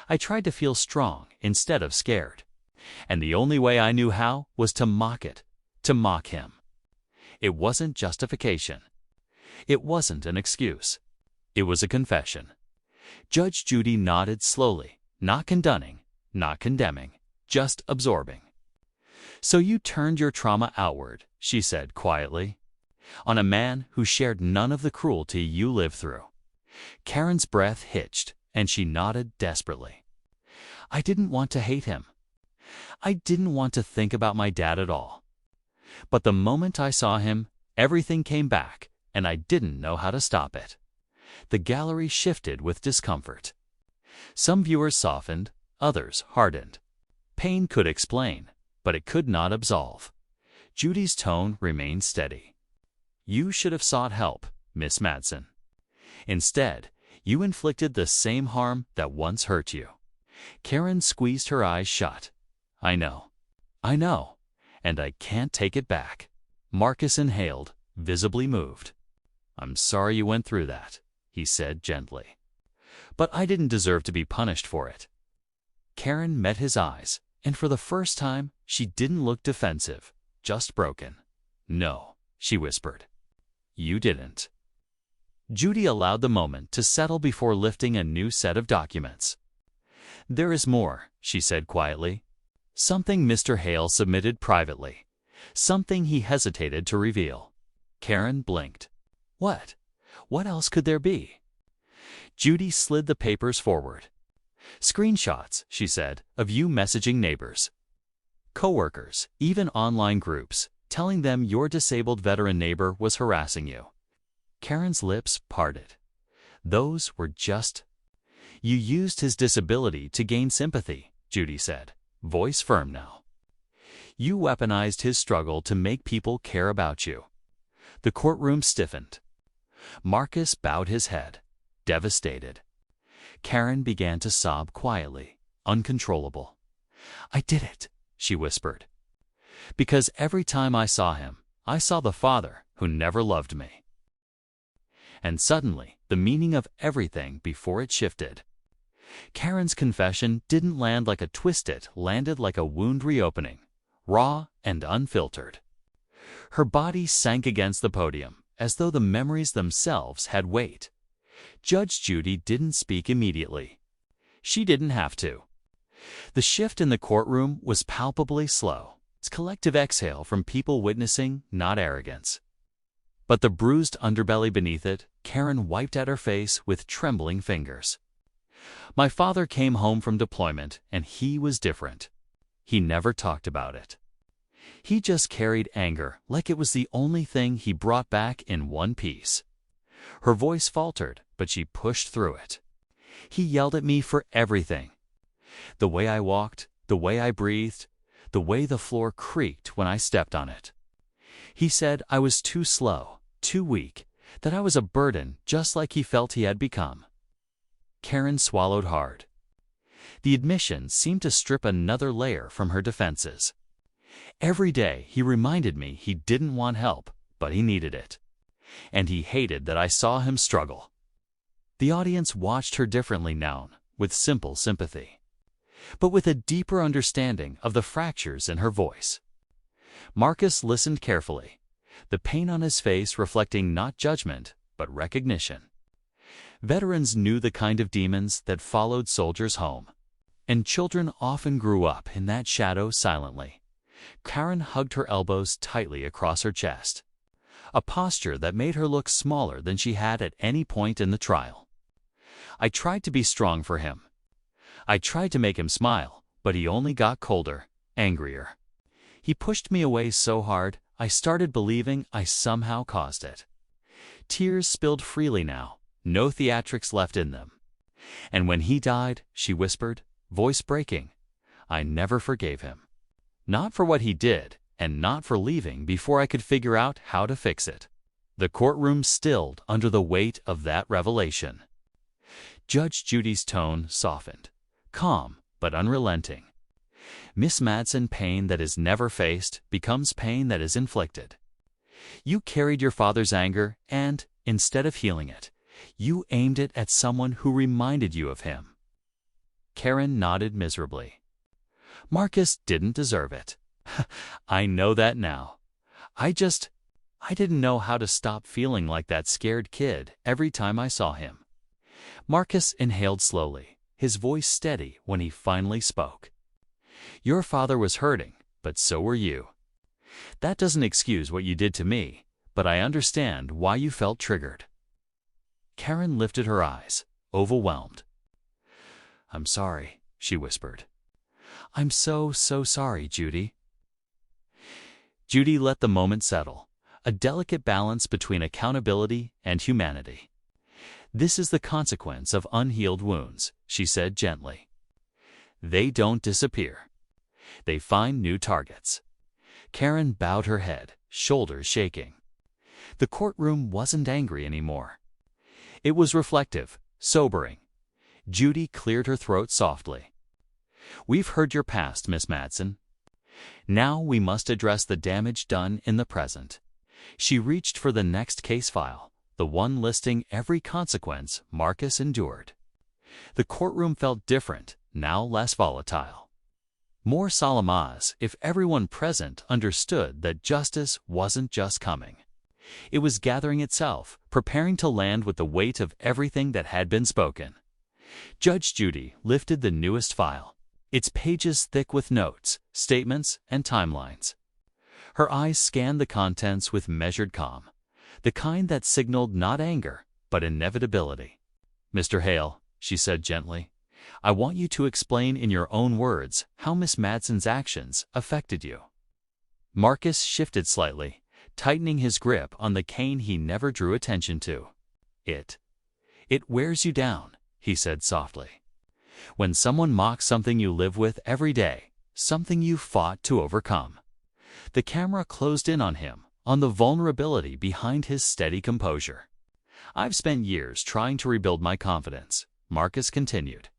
I tried to feel strong instead of scared. And the only way I knew how was to mock it, to mock him. It wasn't justification. It wasn't an excuse. It was a confession. Judge Judy nodded slowly, not condoning, not condemning, just absorbing. So you turned your trauma outward, she said quietly, on a man who shared none of the cruelty you lived through. Karen's breath hitched, and she nodded desperately. I didn't want to hate him. I didn't want to think about my dad at all. But the moment I saw him, everything came back, and I didn't know how to stop it. The gallery shifted with discomfort. Some viewers softened, others hardened. Pain could explain, but it could not absolve. Judy's tone remained steady. You should have sought help, Miss Madsen. Instead, you inflicted the same harm that once hurt you. Karen squeezed her eyes shut. I know, and I can't take it back. Marcus inhaled, visibly moved. I'm sorry you went through that, he said gently. But I didn't deserve to be punished for it. Karen met his eyes, and for the first time, she didn't look defensive, just broken. No, she whispered. You didn't. Judy allowed the moment to settle before lifting a new set of documents. There is more, she said quietly. Something Mr. Hale submitted privately. Something he hesitated to reveal. Karen blinked. What? What else could there be? Judy slid the papers forward. Screenshots, she said, of you messaging neighbors, coworkers, even online groups, telling them your disabled veteran neighbor was harassing you. Karen's lips parted. Those were just... You used his disability to gain sympathy, Judy said, voice firm now. You weaponized his struggle to make people care about you. The courtroom stiffened. Marcus bowed his head, devastated. Karen began to sob quietly, uncontrollable. I did it, she whispered. Because every time I saw him, I saw the father who never loved me. And suddenly, the meaning of everything before it shifted. Karen's confession didn't land like a twist, it landed like a wound reopening, raw and unfiltered. Her body sank against the podium, as though the memories themselves had weight. Judge Judy didn't speak immediately. She didn't have to. The shift in the courtroom was palpably slow. It's collective exhale from people witnessing, not arrogance. But the bruised underbelly beneath it, Karen wiped at her face with trembling fingers. My father came home from deployment, and he was different. He never talked about it. He just carried anger like it was the only thing he brought back in one piece. Her voice faltered, but she pushed through it. He yelled at me for everything. The way I walked, the way I breathed, the way the floor creaked when I stepped on it. He said I was too slow, too weak, that I was a burden just like he felt he had become. Karen swallowed hard. The admission seemed to strip another layer from her defenses. Every day he reminded me he didn't want help, but he needed it. And he hated that I saw him struggle. The audience watched her differently now, with simple sympathy, but with a deeper understanding of the fractures in her voice. Marcus listened carefully, the pain on his face reflecting not judgment, but recognition. Veterans knew the kind of demons that followed soldiers home, and children often grew up in that shadow silently. Karen hugged her elbows tightly across her chest, a posture that made her look smaller than she had at any point in the trial. I tried to be strong for him. I tried to make him smile, but he only got colder, angrier. He pushed me away so hard, I started believing I somehow caused it. Tears spilled freely now, no theatrics left in them. And when he died, she whispered, voice breaking, I never forgave him. Not for what he did, and not for leaving before I could figure out how to fix it. The courtroom stilled under the weight of that revelation. Judge Judy's tone softened, calm but unrelenting. Miss Madsen, pain that is never faced becomes pain that is inflicted. You carried your father's anger and, instead of healing it, you aimed it at someone who reminded you of him. Karen nodded miserably. Marcus didn't deserve it. I know that now. I didn't know how to stop feeling like that scared kid every time I saw him. Marcus inhaled slowly, his voice steady when he finally spoke. Your father was hurting, but so were you. That doesn't excuse what you did to me, but I understand why you felt triggered. Karen lifted her eyes, overwhelmed. I'm sorry, she whispered. I'm so sorry, Judy. Judy let the moment settle, a delicate balance between accountability and humanity. This is the consequence of unhealed wounds, she said gently. They don't disappear. They find new targets. Karen bowed her head, shoulders shaking. The courtroom wasn't angry anymore. It was reflective, sobering. Judy cleared her throat softly. "We've heard your past, Miss Madsen. Now we must address the damage done in the present." She reached for the next case file, the one listing every consequence Marcus endured. The courtroom felt different, now less volatile. More solemn if everyone present understood that justice wasn't just coming. It was gathering itself, preparing to land with the weight of everything that had been spoken. Judge Judy lifted the newest file, its pages thick with notes, statements, and timelines. Her eyes scanned the contents with measured calm, the kind that signaled not anger, but inevitability. "Mr. Hale," she said gently, "I want you to explain in your own words how Miss Madsen's actions affected you." Marcus shifted slightly, tightening his grip on the cane he never drew attention to. It wears you down," he said softly. "When someone mocks something you live with every day, something you fought to overcome." The camera closed in on him, on the vulnerability behind his steady composure. "I've spent years trying to rebuild my confidence," Marcus continued.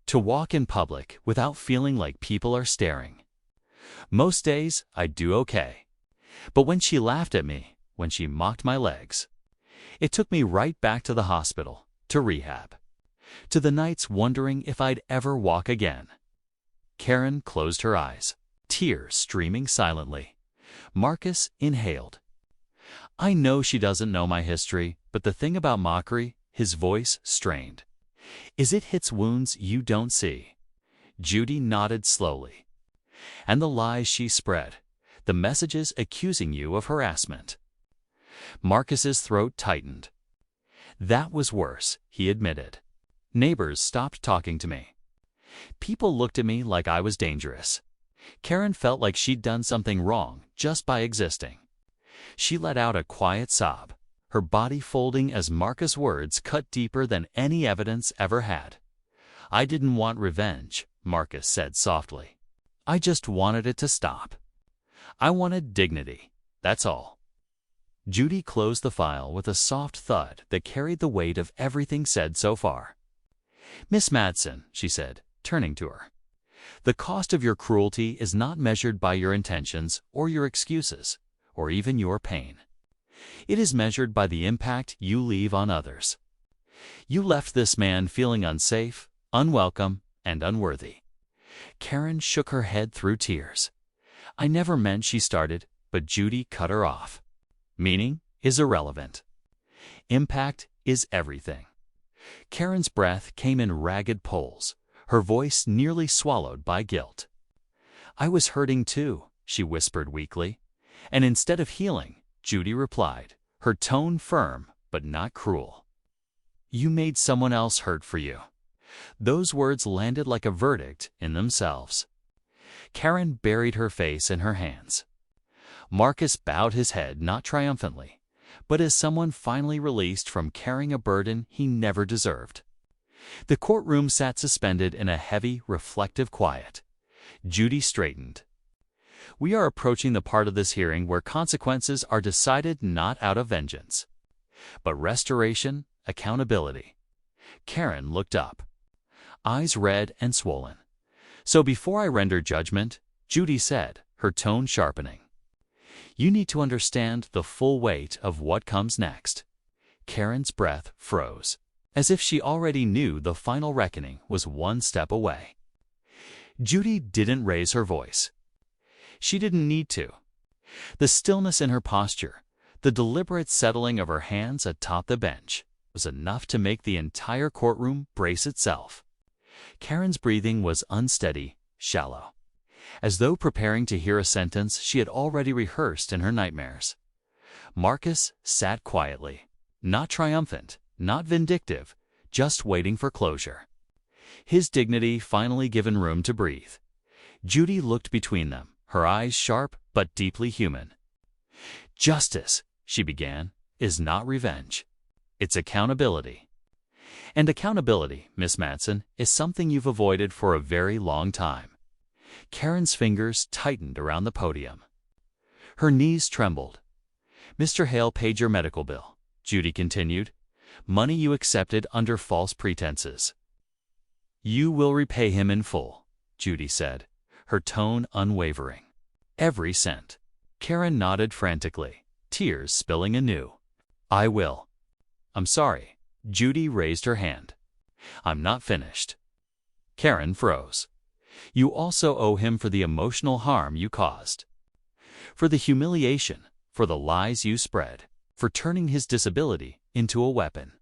"To walk in public without feeling like people are staring. Most days, I do okay. But when she laughed at me, when she mocked my legs, it took me right back to the hospital, to rehab, to the nights wondering if I'd ever walk again." Karen closed her eyes, tears streaming silently. Marcus inhaled. "I know she doesn't know my history, but the thing about mockery," his voice strained, "is it hits wounds you don't see." Judy nodded slowly. "And the lies she spread, the messages accusing you of harassment." Marcus's throat tightened. "That was worse," he admitted. "Neighbors stopped talking to me. People looked at me like I was dangerous." Karen felt like she'd done something wrong just by existing. She let out a quiet sob, her body folding as Marcus' words cut deeper than any evidence ever had. "I didn't want revenge," Marcus said softly. "I just wanted it to stop. I wanted dignity, that's all." Judy closed the file with a soft thud that carried the weight of everything said so far. "Miss Madsen," she said, turning to her, "the cost of your cruelty is not measured by your intentions or your excuses, or even your pain. It is measured by the impact you leave on others. You left this man feeling unsafe, unwelcome, and unworthy." Karen shook her head through tears. "I never meant," she started, but Judy cut her off. "Meaning is irrelevant. Impact is everything." Karen's breath came in ragged pulls, her voice nearly swallowed by guilt. "I was hurting too," she whispered weakly. And instead of healing, Judy replied, her tone firm but not cruel. "You made someone else hurt for you." Those words landed like a verdict in themselves. Karen buried her face in her hands. Marcus bowed his head not triumphantly, but as someone finally released from carrying a burden he never deserved. The courtroom sat suspended in a heavy, reflective quiet. Judy straightened. "We are approaching the part of this hearing where consequences are decided not out of vengeance, but restoration, accountability." Karen looked up, eyes red and swollen. "So before I render judgment," Judy said, her tone sharpening, "you need to understand the full weight of what comes next." Karen's breath froze, as if she already knew the final reckoning was one step away. Judy didn't raise her voice. She didn't need to. The stillness in her posture, the deliberate settling of her hands atop the bench, was enough to make the entire courtroom brace itself. Karen's breathing was unsteady, shallow, as though preparing to hear a sentence she had already rehearsed in her nightmares. Marcus sat quietly, not triumphant, not vindictive, just waiting for closure. His dignity finally given room to breathe. Judy looked between them, her eyes sharp but deeply human. "Justice," she began, "is not revenge. It's accountability. And accountability, Miss Madsen, is something you've avoided for a very long time." Karen's fingers tightened around the podium. Her knees trembled. "Mr. Hale paid your medical bill," Judy continued. Money you accepted under false pretenses. You will repay him in full, Judy said, her tone unwavering. Every cent. Karen nodded frantically, tears spilling anew. I will. I'm sorry. Judy raised her hand. I'm not finished. Karen froze. You also owe him for the emotional harm you caused. For the humiliation, for the lies you spread, for turning his disability into a weapon.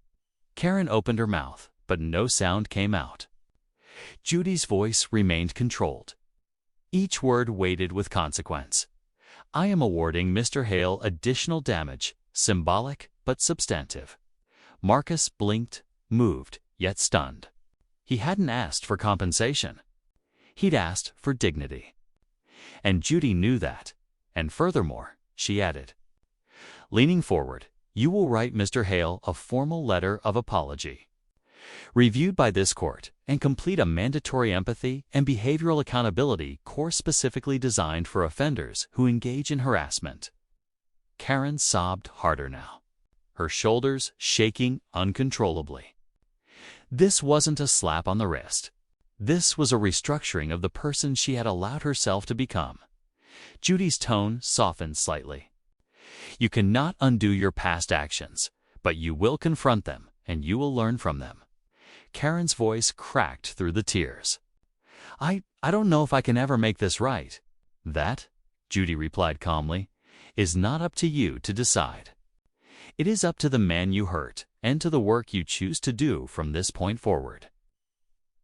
Karen opened her mouth, but no sound came out. Judy's voice remained controlled. Each word weighted with consequence. I am awarding Mr. Hale additional damage, symbolic but substantive. Marcus blinked, moved, yet stunned. He hadn't asked for compensation. He'd asked for dignity. And Judy knew that. And furthermore, she added, leaning forward, you will write Mr. Hale a formal letter of apology, reviewed by this court, and complete a mandatory empathy and behavioral accountability course specifically designed for offenders who engage in harassment. Karen sobbed harder now, her shoulders shaking uncontrollably. This wasn't a slap on the wrist. This was a restructuring of the person she had allowed herself to become. Judy's tone softened slightly. You cannot undo your past actions, but you will confront them, and you will learn from them. Karen's voice cracked through the tears. I don't know if I can ever make this right. That, Judy replied calmly, is not up to you to decide. It is up to the man you hurt and to the work you choose to do from this point forward.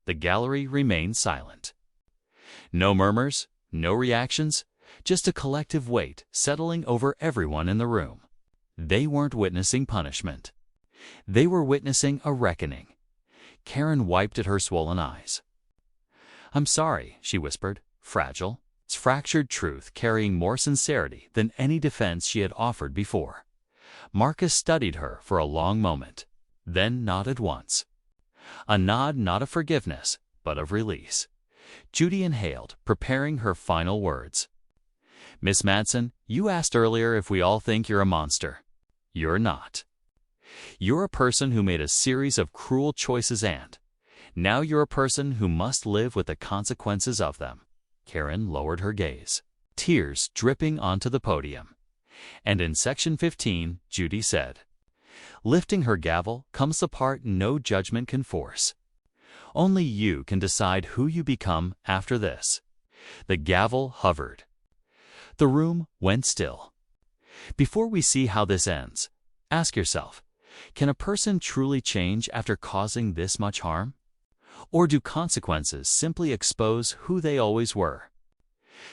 The gallery remained silent. No murmurs, no reactions, just a collective weight settling over everyone in the room. They weren't witnessing punishment. They were witnessing a reckoning. Karen wiped at her swollen eyes. I'm sorry, she whispered, fragile, its fractured truth carrying more sincerity than any defense she had offered before. Marcus studied her for a long moment, then nodded once. A nod not of forgiveness, but of release. Judy inhaled, preparing her final words. Miss Madsen, you asked earlier if we all think you're a monster. You're not. You're a person who made a series of cruel choices and now you're a person who must live with the consequences of them. Karen lowered her gaze, tears dripping onto the podium. And in Section 15, Judy said, lifting her gavel comes the part no judgment can force. Only you can decide who you become after this. The gavel hovered. The room went still. Before we see how this ends, ask yourself, can a person truly change after causing this much harm? Or do consequences simply expose who they always were?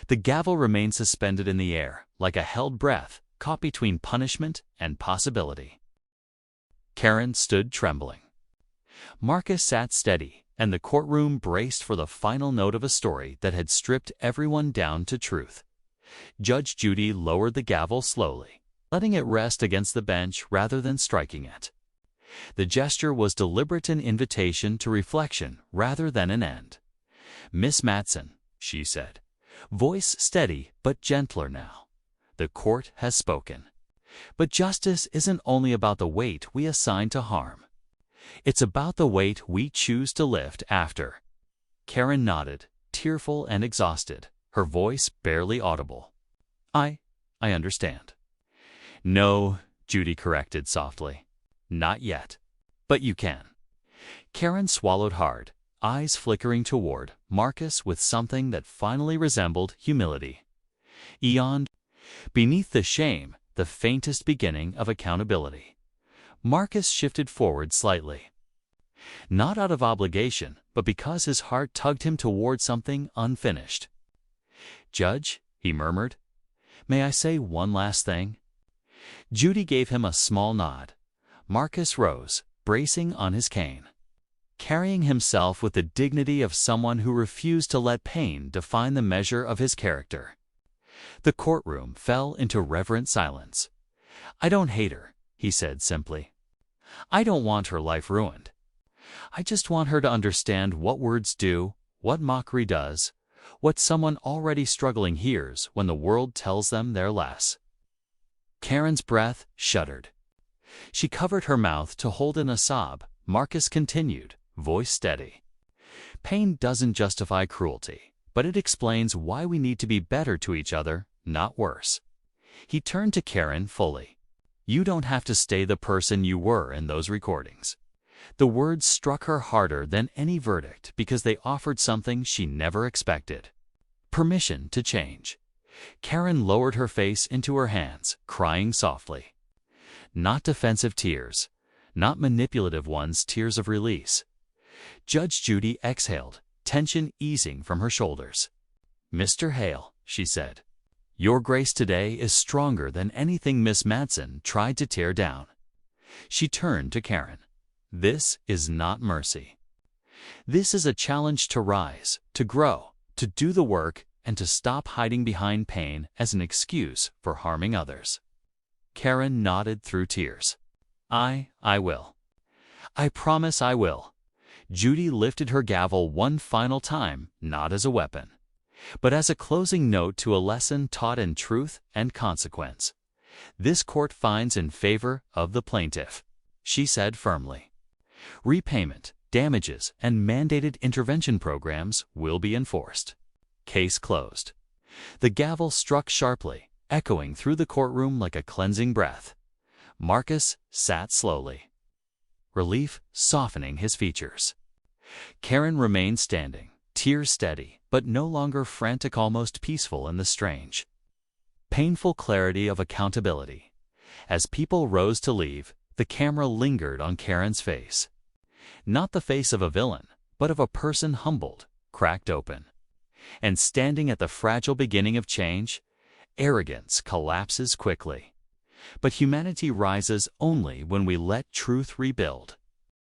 The gavel remained suspended in the air, like a held breath caught between punishment and possibility. Karen stood trembling. Marcus sat steady, and the courtroom braced for the final note of a story that had stripped everyone down to truth. Judge Judy lowered the gavel slowly, letting it rest against the bench rather than striking it. The gesture was deliberate, an invitation to reflection rather than an end. Miss Madsen, she said, voice steady but gentler now. The court has spoken. But justice isn't only about the weight we assign to harm. It's about the weight we choose to lift after. Karen nodded, tearful and exhausted, her voice barely audible. I understand. No, Judy corrected softly. Not yet. But you can. Karen swallowed hard, eyes flickering toward Marcus with something that finally resembled humility. Beneath the shame, the faintest beginning of accountability. Marcus shifted forward slightly. Not out of obligation, but because his heart tugged him toward something unfinished. Judge, he murmured, may I say one last thing? Judy gave him a small nod. Marcus rose, bracing on his cane, carrying himself with the dignity of someone who refused to let pain define the measure of his character. The courtroom fell into reverent silence. I don't hate her, he said simply. I don't want her life ruined. I just want her to understand what words do, what mockery does, what someone already struggling hears when the world tells them they're less. Karen's breath shuddered. She covered her mouth to hold in a sob. Marcus continued, voice steady. Pain doesn't justify cruelty, but it explains why we need to be better to each other, not worse. He turned to Karen fully. You don't have to stay the person you were in those recordings. The words struck her harder than any verdict because they offered something she never expected. Permission to change. Karen lowered her face into her hands, crying softly. Not defensive tears, not manipulative ones, tears of release. Judge Judy exhaled, tension easing from her shoulders. Mr. Hale, she said, your grace today is stronger than anything Miss Madsen tried to tear down. She turned to Karen. This is not mercy. This is a challenge to rise, to grow, to do the work, and to stop hiding behind pain as an excuse for harming others. Karen nodded through tears. I will. I promise I will. Judy lifted her gavel one final time, not as a weapon, but as a closing note to a lesson taught in truth and consequence. This court finds in favor of the plaintiff, she said firmly. Repayment, damages, and mandated intervention programs will be enforced. Case closed. The gavel struck sharply, echoing through the courtroom like a cleansing breath. Marcus sat slowly, relief softening his features. Karen remained standing, tears steady, but no longer frantic, almost peaceful in the strange, painful clarity of accountability. As people rose to leave, the camera lingered on Karen's face. Not the face of a villain, but of a person humbled, cracked open. And standing at the fragile beginning of change, arrogance collapses quickly. But humanity rises only when we let truth rebuild.